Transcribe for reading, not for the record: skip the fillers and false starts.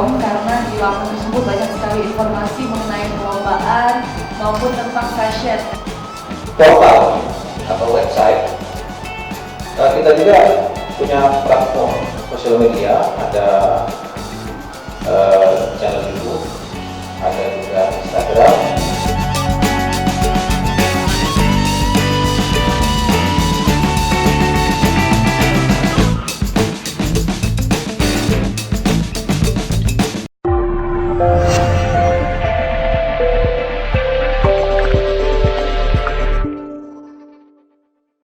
com karena di laman tersebut banyak sekali informasi mengenai perlombaan maupun tentang fashion. Portal atau website, kita juga punya platform sosial media, ada channel YouTube, ada juga Instagram.